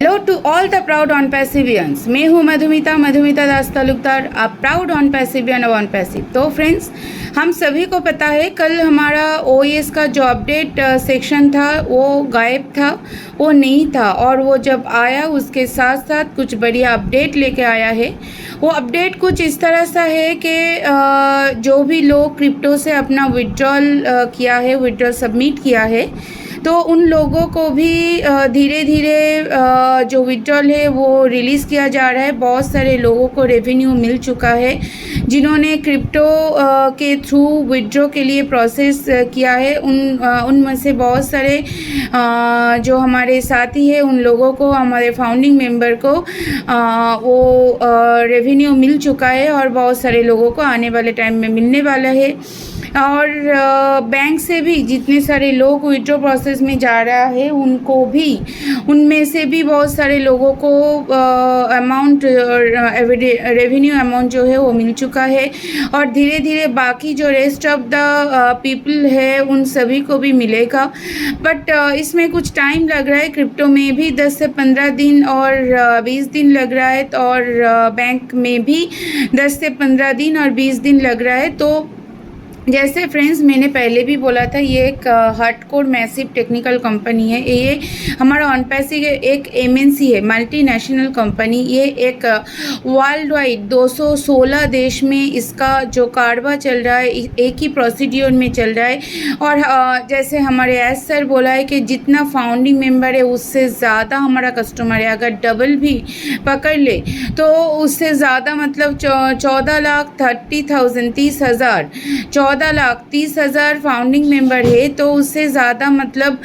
Hello to all the proud on पैसिवियंस। मैं हूँ मधुमिता दास तालुकदार, आप प्राउड ऑन पैसिवियन ऑन पैसिव। तो फ्रेंड्स, हम सभी को पता है कल हमारा ओएस का जो अपडेट सेक्शन था वो गायब था, वो नहीं था। और वो जब आया उसके साथ साथ कुछ बढ़िया अपडेट लेके आया है। वो अपडेट कुछ इस तरह सा है कि जो भी लोग क्रिप्टो से अपना विड्रॉल किया है, विड्रॉल सबमिट किया है, तो उन लोगों को भी धीरे धीरे जो विड्रॉल है वो रिलीज़ किया जा रहा है। बहुत सारे लोगों को रेवेन्यू मिल चुका है जिन्होंने क्रिप्टो के थ्रू विड्रॉ के लिए प्रोसेस किया है। उनमें से बहुत सारे जो हमारे साथी हैं उन लोगों को, हमारे फाउंडिंग मेंबर को वो रेवेन्यू मिल चुका है और बहुत सारे लोगों को आने वाले टाइम में मिलने वाला है। और बैंक से भी जितने सारे लोग विड्रॉ प्रोसेस में जा रहा है उनको भी, उनमें से भी बहुत सारे लोगों को अमाउंट रेवेन्यू अमाउंट जो है वो मिल चुका है। और धीरे धीरे बाकी जो रेस्ट ऑफ द पीपल है उन सभी को भी मिलेगा। बट इसमें कुछ टाइम लग रहा है। क्रिप्टो में भी 10 से 15 दिन और 20 दिन लग रहा है, और बैंक में भी 10 से 15 दिन और 20 दिन लग रहा है। तो जैसे फ्रेंड्स मैंने पहले भी बोला था, ये एक हार्डकोर मैसिव टेक्निकल कंपनी है। ये हमारा ऑनपैसिव एक एमएनसी है, मल्टीनेशनल कंपनी। ये एक वर्ल्ड वाइड 216 देश में इसका जो कारवा चल रहा है, एक ही प्रोसीड्योर में चल रहा है। और जैसे हमारे एस सर बोला है कि जितना फाउंडिंग मेंबर है उससे ज़्यादा हमारा कस्टमर है। अगर डबल भी पकड़ ले तो उससे ज़्यादा, मतलब 14,30,000 30,000 14,30,000 फाउंडिंग मेंबर है। तो उससे ज़्यादा मतलब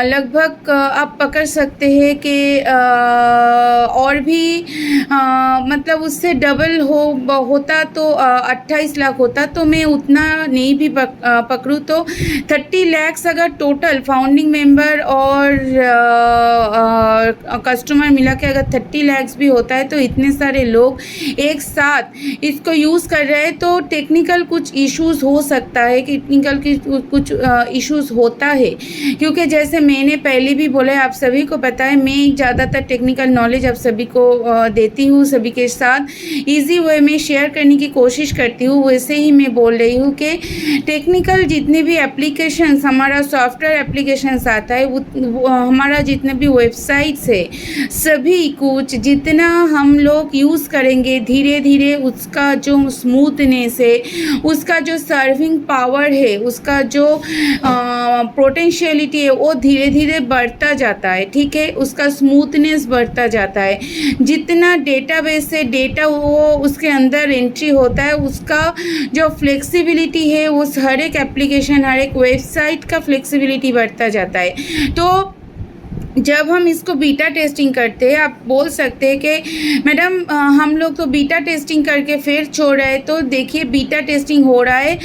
लगभग आप पकड़ सकते हैं कि और भी मतलब उससे डबल होता तो 28 लाख होता। तो मैं उतना नहीं भी पकड़ूँ तो 30 लाख अगर टोटल फाउंडिंग मेंबर और कस्टमर मिला के अगर 30 लाख भी होता है, तो इतने सारे लोग एक साथ इसको यूज़ कर रहे हैं। तो टेक्निकल कुछ इश्यूज़ हो सकता है, टेक्निकल की कुछ इश्यूज़ होता है, क्योंकि जैसे मैंने पहले भी बोला है, आप सभी को पता है, मैं ज़्यादातर टेक्निकल नॉलेज आप सभी को देती हूँ, सभी के साथ इजी वे में शेयर करने की कोशिश करती हूँ। वैसे ही मैं बोल रही हूँ कि टेक्निकल जितने भी एप्लीकेशंस, हमारा सॉफ्टवेयर एप्लीकेशंस आता है, हमारा जितने भी वेबसाइट्स है, सभी कुछ जितना हम लोग यूज़ करेंगे धीरे धीरे उसका जो स्मूथनेस है, उसका जो सर्विंग पावर है, उसका जो पोटेंशियलिटी है वो धीरे धीरे बढ़ता जाता है। ठीक है, उसका स्मूथनेस बढ़ता जाता है। जितना डेटाबेस से डेटा वो उसके अंदर एंट्री होता है, उसका जो फ्लेक्सिबिलिटी है, उस हर एक एप्लीकेशन, हर एक वेबसाइट का फ्लेक्सिबिलिटी बढ़ता जाता है। तो जब हम इसको बीटा टेस्टिंग करते हैं, आप बोल सकते हैं कि मैडम हम लोग तो बीटा टेस्टिंग करके फिर छोड़ रहे हैं। तो देखिए, बीटा टेस्टिंग हो रहा है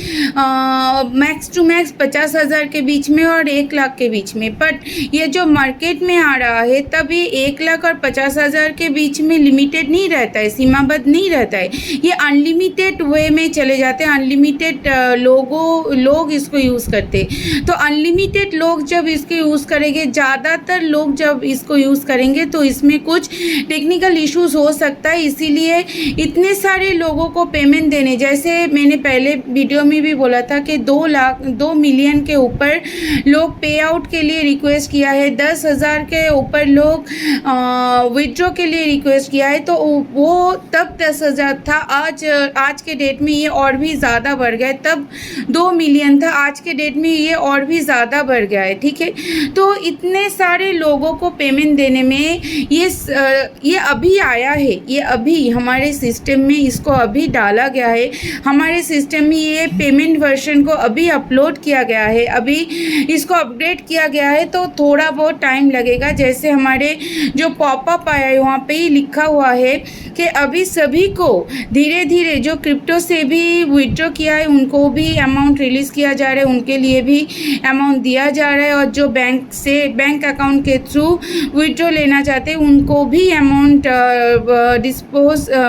मैक्स टू मैक्स 50,000 के बीच में और 1 लाख के बीच में। बट ये जो मार्केट में आ रहा है तब ये 1 लाख और 50,000 के बीच में लिमिटेड नहीं रहता है, सीमाबद्ध नहीं रहता है। ये अनलिमिटेड वे में चले जाते हैं। अनलिमिटेड लोग इसको यूज़ करते हैं। तो अनलिमिटेड लोग जब इसको यूज़ करेंगे, ज़्यादातर लोग जब इसको यूज़ करेंगे, तो इसमें कुछ टेक्निकल इश्यूज हो सकता है। इसीलिए इतने सारे लोगों को पेमेंट देने, जैसे मैंने पहले वीडियो में भी बोला था कि 2 मिलियन के ऊपर लोग पे आउट के लिए रिक्वेस्ट किया है, 10,000 के ऊपर लोग विड्रॉ के लिए रिक्वेस्ट किया है। तो वो तब 10,000 था, आज के डेट में ये और भी ज़्यादा बढ़ गया है। तब 2 मिलियन था, आज के डेट में ये और भी ज़्यादा बढ़ गया है। ठीक है, तो इतने सारे लोगों को पेमेंट देने में ये अभी आया है, ये अभी हमारे सिस्टम में इसको अभी डाला गया है। हमारे सिस्टम में ये पेमेंट वर्जन को अभी अपलोड किया गया है, अभी इसको अपडेट किया गया है। तो थोड़ा बहुत टाइम लगेगा। जैसे हमारे जो पॉपअप आया है वहाँ पे ही लिखा हुआ है कि अभी सभी को धीरे धीरे जो क्रिप्टो से भी विड्रॉ किया है उनको भी अमाउंट रिलीज़ किया जा रहा है, उनके लिए भी अमाउंट दिया जा रहा है। और जो बैंक अकाउंट के थ्रू विड्रॉ लेना चाहते हैं उनको भी अमाउंट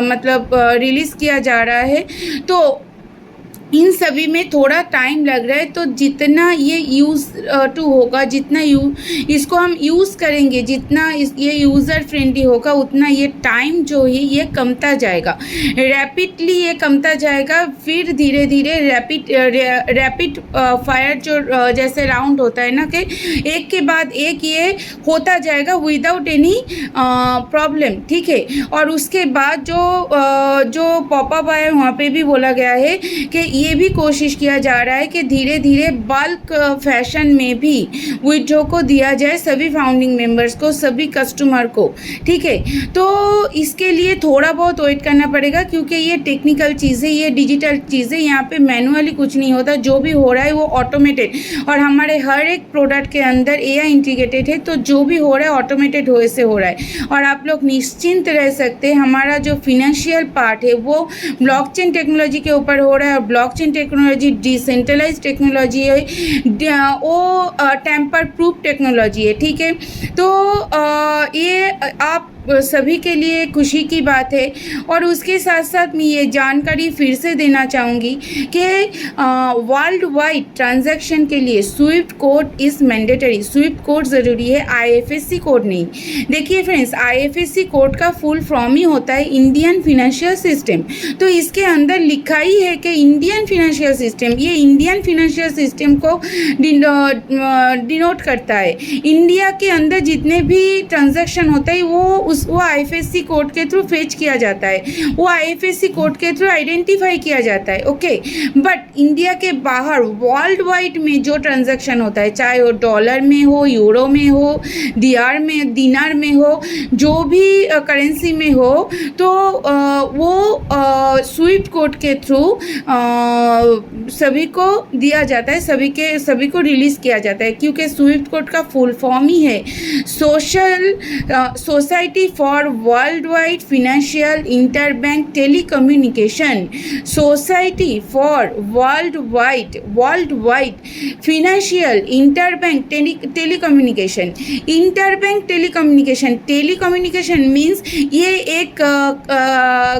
मतलब रिलीज़ किया जा रहा है। तो इन सभी में थोड़ा टाइम लग रहा है, तो जितना ये यूज़ टू होगा, जितना इसको हम यूज़ करेंगे, जितना ये यूज़र फ्रेंडली होगा, उतना ये टाइम जो है ये कमता जाएगा, रैपिडली ये कमता जाएगा। फिर धीरे धीरे रैपिड फायर जो जैसे राउंड होता है ना, कि एक के बाद एक ये होता जाएगा विदाउट एनी प्रॉब्लम, ठीक है। और उसके बाद जो पॉपअप आया वहाँ पे भी बोला गया है कि ये भी कोशिश किया जा रहा है कि धीरे धीरे बल्क फैशन में भी विड्रॉ को दिया जाए सभी फाउंडिंग मेंबर्स को, सभी कस्टमर को, ठीक है। तो इसके लिए थोड़ा बहुत वेट करना पड़ेगा, क्योंकि ये टेक्निकल चीज़ें, ये डिजिटल चीज़ें, यहाँ पे मैनुअली कुछ नहीं होता, जो भी हो रहा है वो ऑटोमेटेड, और हमारे हर एक प्रोडक्ट के अंदर AI इंटीग्रेटेड है, तो जो भी हो रहा है ऑटोमेटेड से हो रहा है। और आप लोग निश्चिंत रह सकते हैं, हमारा जो फिनेंशियल पार्ट है वो ब्लॉकचेन टेक्नोलॉजी के ऊपर हो रहा है, और ब्लॉकचेन टेक्नोलॉजी डिसेंट्रलाइज टेक्नोलॉजी है, वो टेम्पर प्रूफ टेक्नोलॉजी है, ठीक है। तो ये आप सभी के लिए खुशी की बात है। और उसके साथ साथ मैं ये जानकारी फिर से देना चाहूँगी कि वर्ल्ड वाइड ट्रांजैक्शन के लिए Swift code is mandatory. Swift code ज़रूरी है, IFSC कोड नहीं। देखिए फ्रेंड्स, IFSC कोड का फुल फॉर्म ही होता है इंडियन फिनेंशियल सिस्टम। तो इसके अंदर लिखा ही है कि इंडियन फिनेंशियल सिस्टम, ये इंडियन फिनेंशियल सिस्टम को डिनोट करता है। इंडिया के अंदर जितने भी ट्रांजैक्शन होता है वो IFSC कोड के थ्रू फेच किया जाता है, वो IFSC कोड के थ्रू आइडेंटिफाई किया जाता है, ओके। बट इंडिया के बाहर वर्ल्ड वाइड में जो ट्रांजैक्शन होता है, चाहे वो डॉलर में हो, यूरो में हो, दिनार में हो, जो भी करेंसी में हो, तो वो स्विफ्ट कोड के थ्रू सभी को दिया जाता है, सभी को रिलीज़ किया जाता है, क्योंकि स्विफ्ट कोड का फुल फॉर्म ही है society for world wide financial interbank telecommunication. Society for world wide financial interbank telecommunication. Interbank telecommunication means ये एक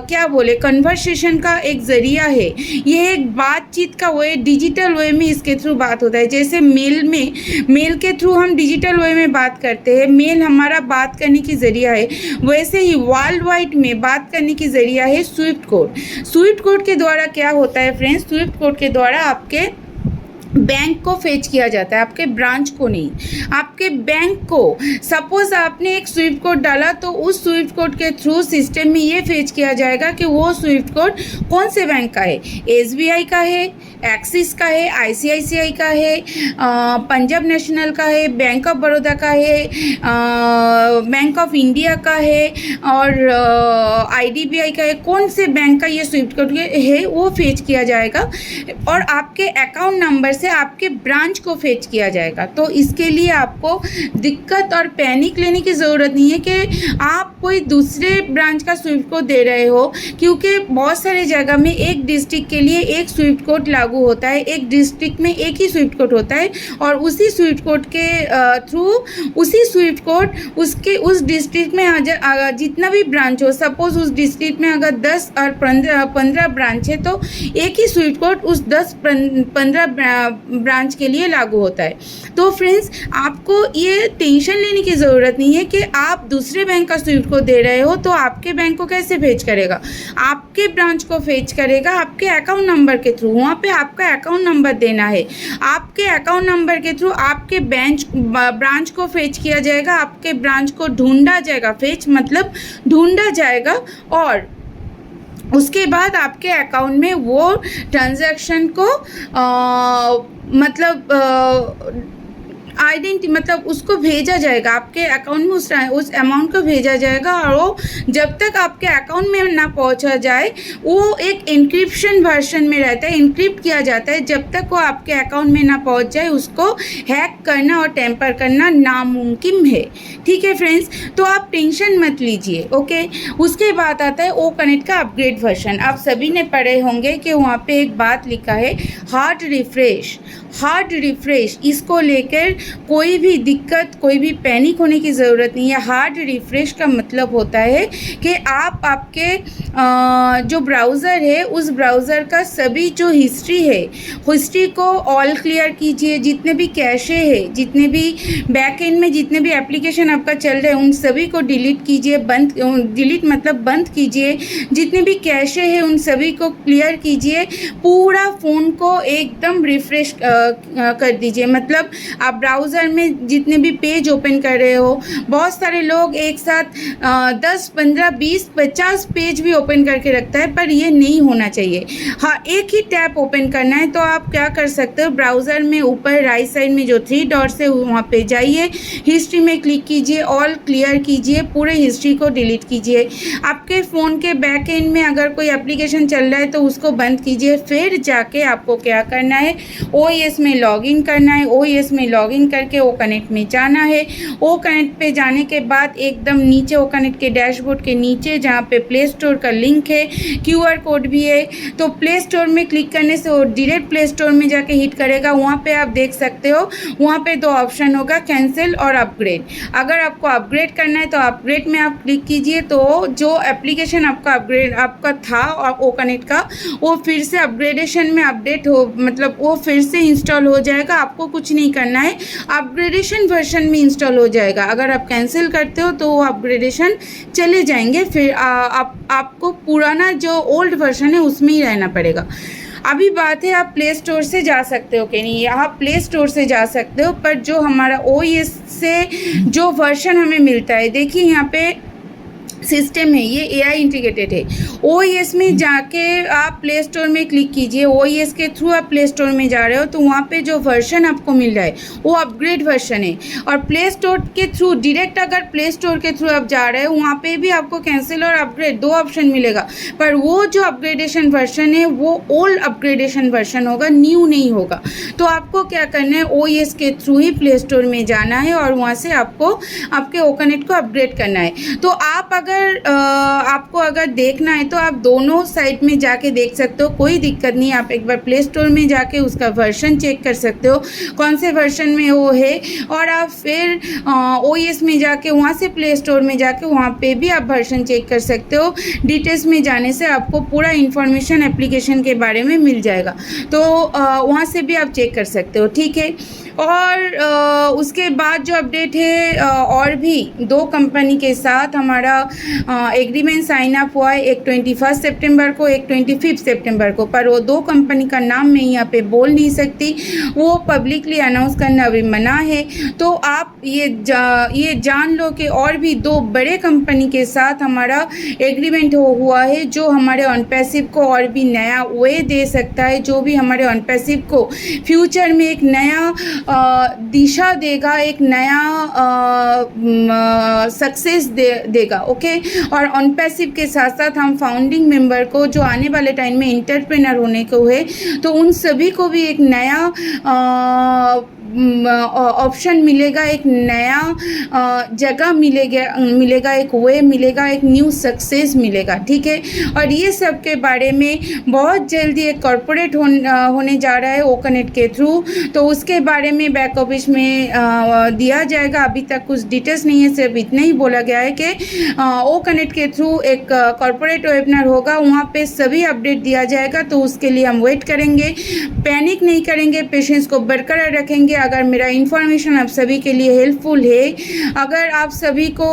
क्या बोले, कन्वर्सेशन का एक ज़रिया है, ये एक बातचीत का वे, डिजिटल वे में इसके थ्रू बात होता है। जैसे मेल के थ्रू हम डिजिटल वे में बात करते हैं, मेल हमारा बात करने की ज़रिया है, वैसे ही वर्ल्ड वाइड में बात करने की ज़रिया है स्विफ्ट कोड। स्विफ्ट कोड के द्वारा क्या होता है फ्रेंड्स, स्विफ्ट कोड के द्वारा आपके बैंक को फेच किया जाता है, आपके ब्रांच को नहीं, आपके बैंक को। सपोज आपने एक स्विफ्ट कोड डाला, तो उस स्विफ्ट कोड के थ्रू सिस्टम में ये फेच किया जाएगा कि वो स्विफ्ट कोड कौन से बैंक का है, SBI का है, एक्सिस का है, ICICI का है, पंजाब नेशनल का है, बैंक ऑफ बड़ौदा का है, बैंक ऑफ इंडिया का है, और IDBI का है, कौन से बैंक का ये स्विफ्ट कोड है वो फेच किया जाएगा, और आपके अकाउंट नंबर से आपके ब्रांच को फेच किया जाएगा। तो इसके लिए आपको दिक्कत और पैनिक लेने की ज़रूरत नहीं है कि आप कोई दूसरे ब्रांच का स्विफ्ट कोड दे रहे हो, क्योंकि बहुत सारे जगह में एक डिस्ट्रिक्ट के लिए एक स्विफ्ट कोड लागू होता है, एक डिस्ट्रिक्ट में एक ही स्विफ्ट कोड होता है, और उसी स्विफ्ट कोड के थ्रू उसी स्विफ्ट कोड उस डिस्ट्रिक्ट में जितना भी ब्रांच हो, सपोज उस डिस्ट्रिक्ट में अगर 10 और 15 ब्रांच है, तो एक ही स्विफ्ट कोड उस 10-15 ब्रांच के लिए लागू होता है। तो फ्रेंड्स, आपको ये टेंशन लेने की ज़रूरत नहीं है कि आप दूसरे बैंक का स्विफ्ट कोड दे रहे हो तो आपके बैंक को कैसे फेच करेगा, आपके ब्रांच को फेच करेगा आपके अकाउंट नंबर के थ्रू। वहाँ पे आपका अकाउंट नंबर देना है, आपके अकाउंट नंबर के थ्रू आपके ब्रांच को फेच किया जाएगा, आपके ब्रांच को ढूंढा जाएगा, फेच मतलब ढूंढा जाएगा, और उसके बाद आपके अकाउंट में वो ट्रांजैक्शन को मतलब उसको भेजा जाएगा, आपके अकाउंट में उस अमाउंट को भेजा जाएगा, और वो जब तक आपके अकाउंट में ना पहुंचा जाए, वो एक इंक्रिप्शन वर्जन में रहता है, इंक्रिप्ट किया जाता है। जब तक वो आपके अकाउंट में ना पहुंच जाए, उसको हैक करना और टेम्पर करना नामुमकिन है, ठीक है फ्रेंड्स। तो आप टेंशन मत लीजिए, ओके। उसके बाद आता है ओ कनेक्ट का अपग्रेड वर्जन। आप सभी ने पढ़े होंगे कि वहाँ पे एक बात लिखा है हार्ड रिफ्रेश। इसको लेकर कोई भी दिक्कत, कोई भी पैनिक होने की ज़रूरत नहीं है। हार्ड रिफ़्रेश का मतलब होता है कि आप आपके जो ब्राउज़र है उस ब्राउज़र का सभी जो हिस्ट्री है, हिस्ट्री को ऑल क्लियर कीजिए। जितने भी कैशे है, जितने भी बैक एंड में जितने भी एप्लीकेशन आपका चल रहे हैं उन सभी को डिलीट कीजिए। डिलीट मतलब बंद कीजिए। जितने भी कैशे हैं उन सभी को क्लियर कीजिए। पूरा फ़ोन को एकदम रिफ़्रेश कर दीजिए। मतलब आप ब्राउज़र में जितने भी पेज ओपन कर रहे हो, बहुत सारे लोग एक साथ 10, 15, 20, 50 पेज भी ओपन करके रखता है, पर ये नहीं होना चाहिए। हाँ, एक ही टैब ओपन करना है तो आप क्या कर सकते हो, ब्राउज़र में ऊपर राइट साइड में जो 3 डॉट्स है वहाँ पे जाइए, हिस्ट्री में क्लिक कीजिए, ऑल क्लियर कीजिए, पूरे हिस्ट्री को डिलीट कीजिए। आपके फ़ोन के बैक एंड में अगर कोई एप्लीकेशन चल रहा है तो उसको बंद कीजिए। फिर जाके आपको क्या करना है, OS में लॉगिन करना है। OS में लॉगिन करके ओ कनेक्ट में जाना है। ओ कनेक्ट पे जाने के बाद एकदम नीचे ओ कनेक्ट के डैशबोर्ड के नीचे जहाँ पे प्ले स्टोर का लिंक है, QR कोड भी है, तो प्ले स्टोर में क्लिक करने से वो डायरेक्ट प्ले स्टोर में जाके हिट करेगा। वहाँ पे आप देख सकते हो, वहाँ पे 2 ऑप्शन होगा, कैंसिल और अपग्रेड। अगर आपको अपग्रेड करना है तो अपग्रेड में आप क्लिक कीजिए, तो जो एप्लीकेशन आपका था ओ कनेक्ट का, वो फिर से अपग्रेडेशन में अपडेट हो, मतलब वो फिर से इंस्टॉल हो जाएगा। आपको कुछ नहीं करना है, अपग्रेडेशन वर्जन में इंस्टॉल हो जाएगा। अगर आप कैंसिल करते हो तो वो अपग्रेडेशन चले जाएंगे, फिर आपको पुराना जो ओल्ड वर्जन है उसमें ही रहना पड़ेगा। अभी बात है आप प्ले स्टोर से जा सकते हो कि नहीं। आप प्ले स्टोर से जा सकते हो, पर जो हमारा OS से जो वर्जन हमें मिलता है, देखिए यहाँ पे सिस्टम है, ये AI इंटीग्रेटेड है। OS में जाके आप प्ले स्टोर में क्लिक कीजिए। OS के थ्रू आप प्ले स्टोर में जा रहे हो तो वहाँ पे जो वर्जन आपको मिल रहा है वो अपग्रेड वर्जन है। और प्ले स्टोर के थ्रू डायरेक्ट अगर प्ले स्टोर के थ्रू आप जा रहे हो, वहाँ पे भी आपको कैंसिल और अपग्रेड 2 ऑप्शन मिलेगा, पर वो जो अपग्रेडेशन वर्जन है वो ओल्ड अपग्रेडेशन वर्जन होगा, न्यू नहीं होगा। तो आपको क्या करना है, OS के थ्रू ही प्ले स्टोर में जाना है और वहाँ से आपको आपके ओ कनेक्ट को अपग्रेड करना है। तो आप आपको अगर देखना है तो आप दोनों साइट में जाके देख सकते हो, कोई दिक्कत नहीं। आप एक बार प्ले स्टोर में जाके उसका वर्जन चेक कर सकते हो, कौन से वर्जन में वो है, और आप फिर OS में जाके वहाँ से प्ले स्टोर में जाके वहाँ पे भी आप वर्जन चेक कर सकते हो। डिटेल्स में जाने से आपको पूरा इन्फॉर्मेशन एप्लीकेशन के बारे में मिल जाएगा, तो वहाँ से भी आप चेक कर सकते हो, ठीक है। और उसके बाद जो अपडेट है, और भी 2 कंपनी के साथ हमारा एग्रीमेंट साइन अप हुआ है, एक 21 सितंबर को, एक 25 सितंबर को, पर वो 2 कंपनी का नाम मैं यहाँ पे बोल नहीं सकती, वो पब्लिकली अनाउंस करना अभी मना है। तो आप ये जान लो कि और भी 2 बड़े कंपनी के साथ हमारा एग्रीमेंट हुआ है, जो हमारे ऑन पैसिव को और भी नया वे दे सकता है, जो भी हमारे ऑन पैसिव को फ्यूचर में एक नया दिशा देगा, एक नया सक्सेस देगा, ओके। और ऑन पैसिव के साथ साथ हम फाउंडिंग मेंबर को जो आने वाले टाइम में एंटरप्रेन्योर होने को है, तो उन सभी को भी एक नया ऑप्शन मिलेगा, एक नया जगह मिलेगा, एक वे मिलेगा, एक न्यू सक्सेस मिलेगा, ठीक है। और ये सब के बारे में बहुत जल्दी एक कॉर्पोरेट होने जा रहा है ओ कनेक्ट के थ्रू, तो उसके बारे में बैक ऑफिस में दिया जाएगा। अभी तक कुछ डिटेल्स नहीं है, सिर्फ इतना ही बोला गया है कि ओ कनेक्ट के थ्रू एक कॉर्पोरेट वेबिनार होगा, वहाँ पे सभी अपडेट दिया जाएगा, तो उसके लिए हम वेट करेंगे। पैनिक नहीं करेंगे, पेशेंस को बरकरार रखेंगे। अगर मेरा इन्फॉर्मेशन आप सभी के लिए हेल्पफुल है, अगर आप सभी को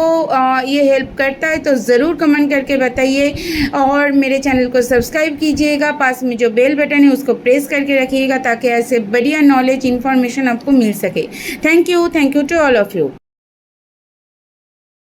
ये हेल्प करता है तो ज़रूर कमेंट करके बताइए, और मेरे चैनल को सब्सक्राइब कीजिएगा। पास में जो बेल बटन है उसको प्रेस करके रखिएगा, ताकि ऐसे बढ़िया नॉलेज इन्फॉर्मेशन आपको मिल सके। Thank you to all of you.